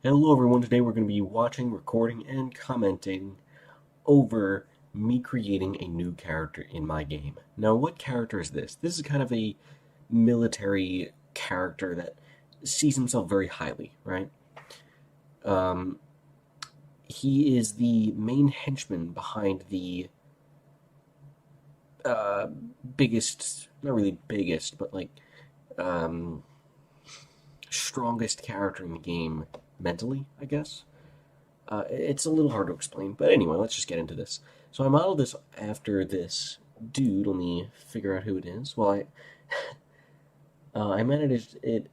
Hello everyone, today we're going to be watching, recording, and commenting over me creating a new character in my game. Now, what character is this? This is kind of a military character that sees himself very highly, right? Um, he is the main henchman behind the uh, biggest, not really biggest, but like um, strongest character in the game mentally, I guess. It's a little hard to explain, but anyway, let's just get into this. So I modeled this after this dude. Let me figure out who it is. I managed it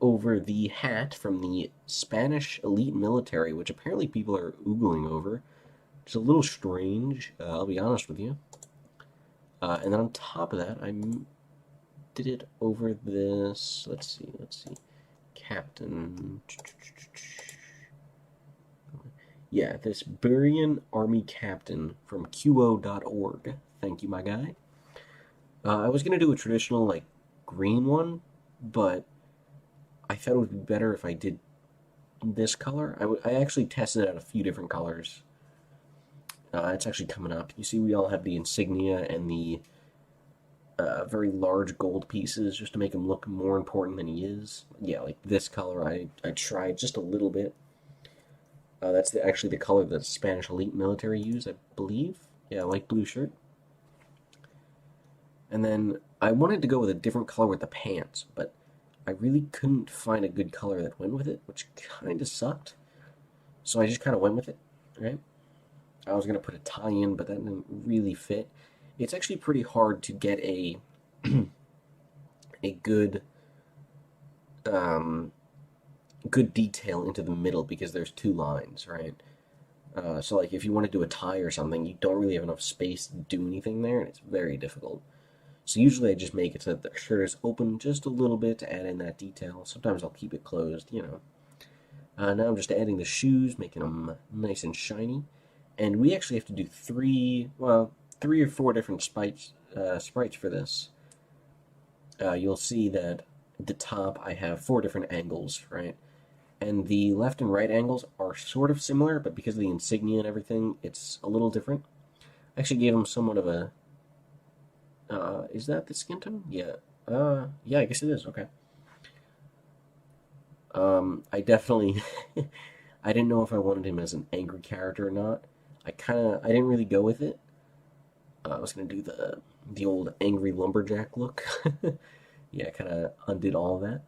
over the hat from the Spanish elite military, which apparently people are oogling over. It's a little strange, I'll be honest with you. And then on top of that, did it over this. Let's see. Captain. Yeah, this Buryan Army Captain from QO.org. Thank you, my guy. I was gonna do a traditional like green one, but I thought it would be better if I did this color. I actually tested out a few different colors. It's actually coming up. You see, we all have the insignia and the very large gold pieces just to make him look more important than he is. Yeah, like this color, I tried just a little bit. That's actually the color that the Spanish elite military use, I believe. Yeah, light blue shirt. And then I wanted to go with a different color with the pants, but I really couldn't find a good color that went with it, which kind of sucked. So I just kind of went with it, right? I was going to put a tie in, but that didn't really fit. It's actually pretty hard to get a good um, good detail into the middle because there's two lines, right? So like if you want to do a tie or something, you don't really have enough space to do anything there, and it's very difficult. So usually I just make it so that the shirt is open just a little bit to add in that detail. Sometimes I'll keep it closed. Now I'm just adding the shoes, making them nice and shiny. And we actually have to do three or four different sprites for this. You'll see that at the top I have four different angles, right? And the left and right angles are sort of similar, but because of the insignia and everything, it's a little different. I actually gave them somewhat of a. Is that the skin tone? Yeah. Yeah, I guess it is. Okay. I definitely. I didn't know if I wanted him as an angry character or not. I didn't really go with it. I was gonna do the old angry lumberjack look. Yeah, kind of undid all of that.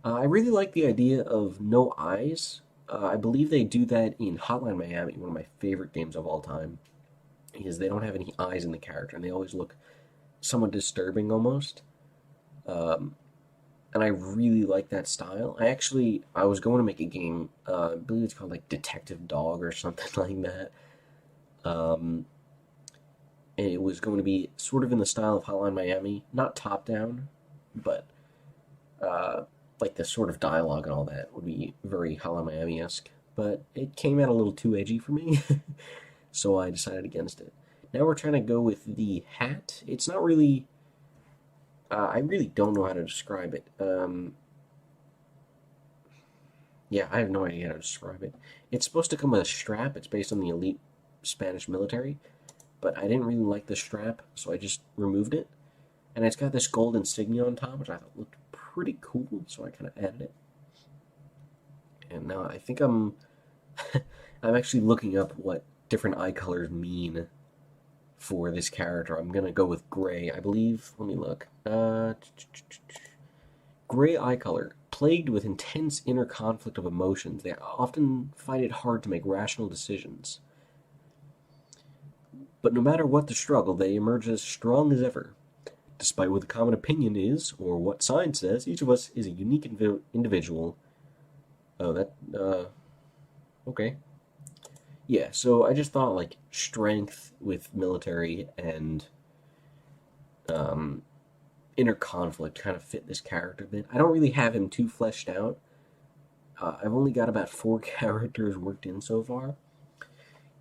I really like the idea of no eyes. I believe they do that in Hotline Miami, one of my favorite games of all time. Because they don't have any eyes in the character, and they always look somewhat disturbing almost. Um, and I really like that style. I was going to make a game. I believe it's called like Detective Dog or something like that. Um, and it was going to be sort of in the style of Hotline Miami, not top down, but uh, like the sort of dialogue and all that would be very Hotline Miami esque. But it came out a little too edgy for me, so I decided against it. Now we're trying to go with the hat. It's not really. I really don't know how to describe it. Yeah, I have no idea how to describe it. It's supposed to come with a strap. It's based on the elite Spanish military, but I didn't really like the strap, so I just removed it. And it's got this gold insignia on top, which I thought looked pretty cool, so I kind of added it. And now I think I'm actually looking up what different eye colors mean for this character. I'm gonna go with gray, I believe. Let me look. Gray eye color. Plagued with intense inner conflict of emotions, they often find it hard to make rational decisions. But no matter what the struggle, they emerge as strong as ever. Despite what the common opinion is, or what science says, each of us is a unique individual. Oh, okay. Yeah, so I just thought like strength with military and um, inner conflict kind of fit this character a bit. I don't really have him too fleshed out. I've only got about four characters worked in so far.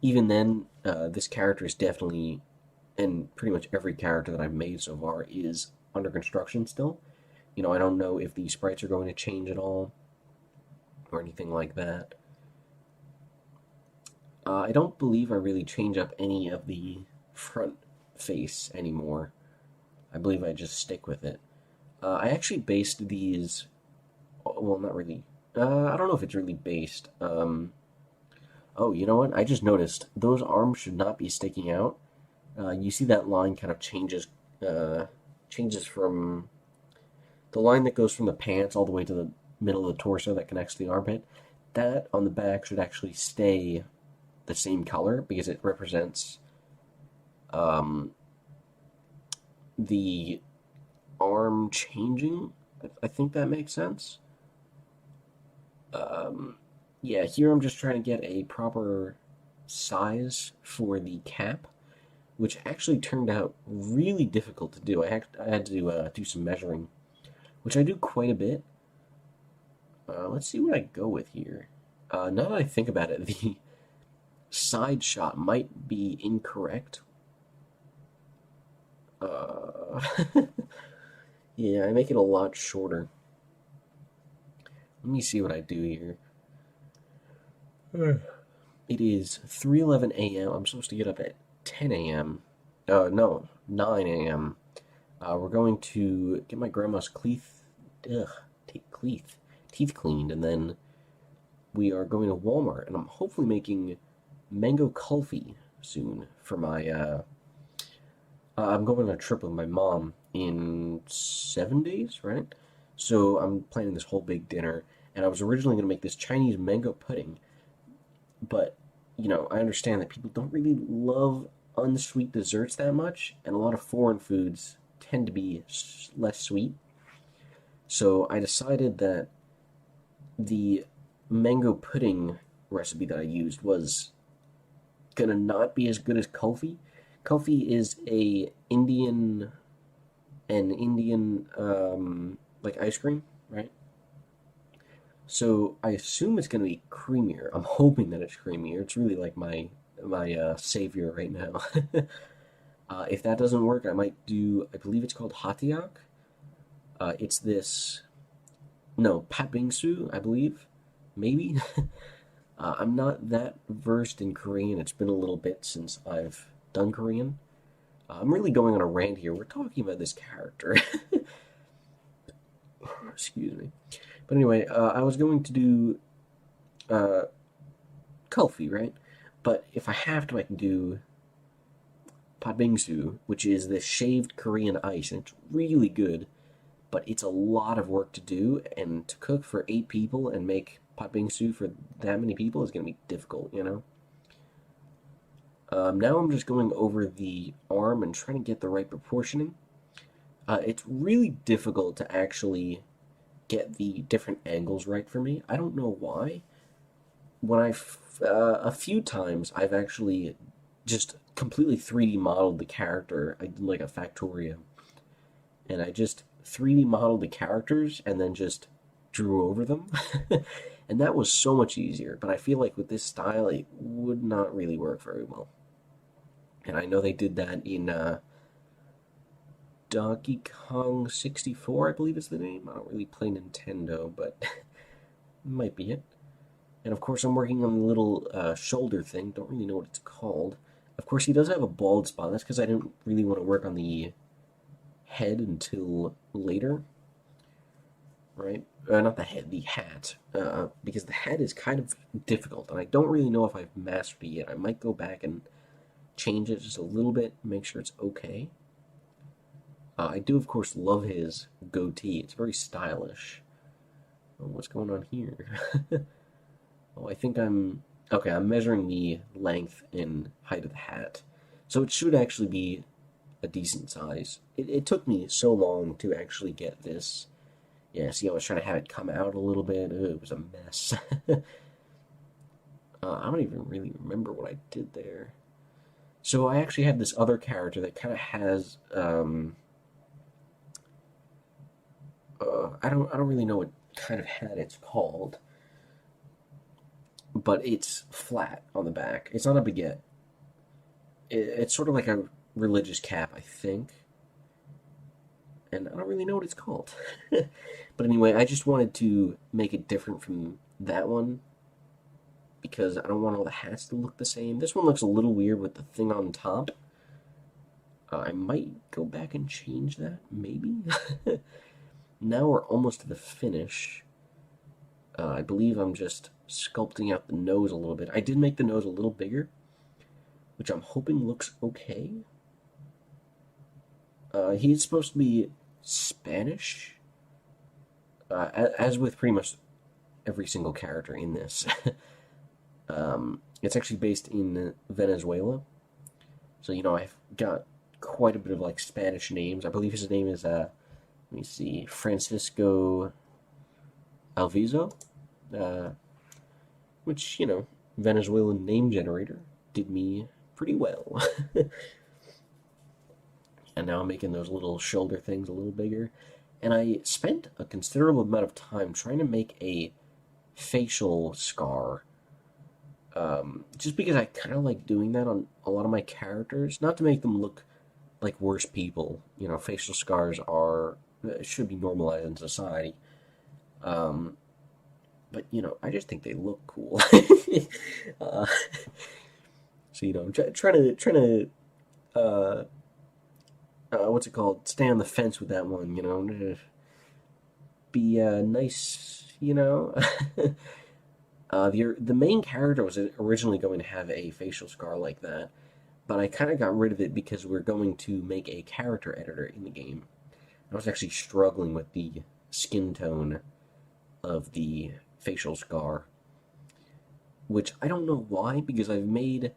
Even then, this character is definitely, and pretty much every character that I've made so far is under construction still. I don't know if the sprites are going to change at all. or anything like that. I don't believe I really change up any of the front face anymore. I believe I just stick with it. I actually based these. Well, not really. I don't know if it's really based. Oh, you know what? I just noticed those arms should not be sticking out. You see that line kind of changes from the line that goes from the pants all the way to the middle of the torso that connects to the armpit. That on the back should actually stay the same color because it represents um, the arm changing. I think that makes sense. Um, yeah, here I'm just trying to get a proper size for the cap, which actually turned out really difficult to do. I had to do some measuring, which I do quite a bit. Let's see what I go with here. Now that I think about it, the side shot might be incorrect. Uh, yeah, I make it a lot shorter. Let me see what I do here. It is 3:11 a.m. I'm supposed to get up at 10 a.m. No, 9 a.m. We're going to get my grandma's teeth cleaned, and then we are going to Walmart, and I'm hopefully making mango kulfi soon for my. I'm going on a trip with my mom in 7 days, right? So I'm planning this whole big dinner, and I was originally going to make this Chinese mango pudding, but I understand that people don't really love unsweet desserts that much, and a lot of foreign foods tend to be less sweet. So I decided that the mango pudding recipe that I used was gonna not be as good as kulfi. Kulfi is an Indian like ice cream, right? So I assume it's gonna be creamier. I'm hoping that it's creamier. It's really like my savior right now. If that doesn't work, I might do. I believe it's called hatiak. It's this no pat bingsu, I believe, maybe. I'm not that versed in Korean. It's been a little bit since I've done Korean. I'm really going on a rant here. We're talking about this character. Excuse me. But anyway, I was going to do uh, kulfi, right? But if I have to, I can do patbingsu, which is this shaved Korean ice, and it's really good. But it's a lot of work to do, and to cook for 8 people and make patbingsu for that many people is going to be difficult. Now I'm just going over the arm and trying to get the right proportioning. It's really difficult to actually get the different angles right for me. I don't know why. A few times I've actually just completely 3D modeled the character. I did like a Factorio, and I just 3D modeled the characters and then just drew over them. And that was so much easier, but I feel like with this style it would not really work very well. And I know they did that in Donkey Kong 64, I believe is the name. I don't really play Nintendo, but might be it. And of course, I'm working on the little shoulder thing. Don't really know what it's called. Of course, he does have a bald spot. That's because I didn't really want to work on the head until later, right? Not the head, the hat. Because the hat is kind of difficult, and I don't really know if I've mastered it yet. I might go back and change it just a little bit, make sure it's okay. I do, of course, love his goatee. It's very stylish. Oh, what's going on here? Oh, I think I'm... Okay, I'm measuring the length and height of the hat. So it should actually be a decent size. It took me so long to actually get this. Yeah, see, I was trying to have it come out a little bit. It was a mess. I don't even really remember what I did there. So I actually have this other character that kind of has I don't really know what kind of hat it's called, but it's flat on the back. It's not a baguette. It's sort of like a religious cap, I think, and I don't really know what it's called. But anyway, I just wanted to make it different from that one because I don't want all the hats to look the same. This one looks a little weird with the thing on top. I might go back and change that, maybe? Now we're almost to the finish. I believe I'm just sculpting out the nose a little bit. I did make the nose a little bigger, which I'm hoping looks okay. He's supposed to be Spanish, as with pretty much every single character in this. It's actually based in Venezuela, so I've got quite a bit of like Spanish names. I believe his name is let me see, Francisco Alviso, which Venezuelan name generator did me pretty well. And now I'm making those little shoulder things a little bigger. And I spent a considerable amount of time trying to make a facial scar. Just because I kind of like doing that on a lot of my characters. Not to make them look like worse people. Facial scars should be normalized in society. But I just think they look cool. uh, so trying to what's it called? Stay on the fence with that one. Be nice. The main character was originally going to have a facial scar like that, but I kind of got rid of it because we're going to make a character editor in the game. I was actually struggling with the skin tone of the facial scar, which I don't know why, because I've made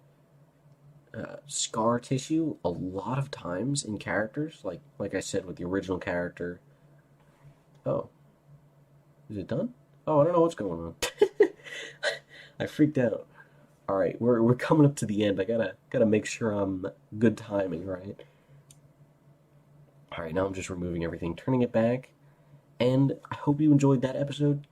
scar tissue a lot of times in characters, like I said with the original character. Oh, is it done? Oh, I don't know what's going on. I freaked out. All right, we're coming up to the end. I gotta make sure I'm good timing, right? All right, now I'm just removing everything, turning it back, and I hope you enjoyed that episode.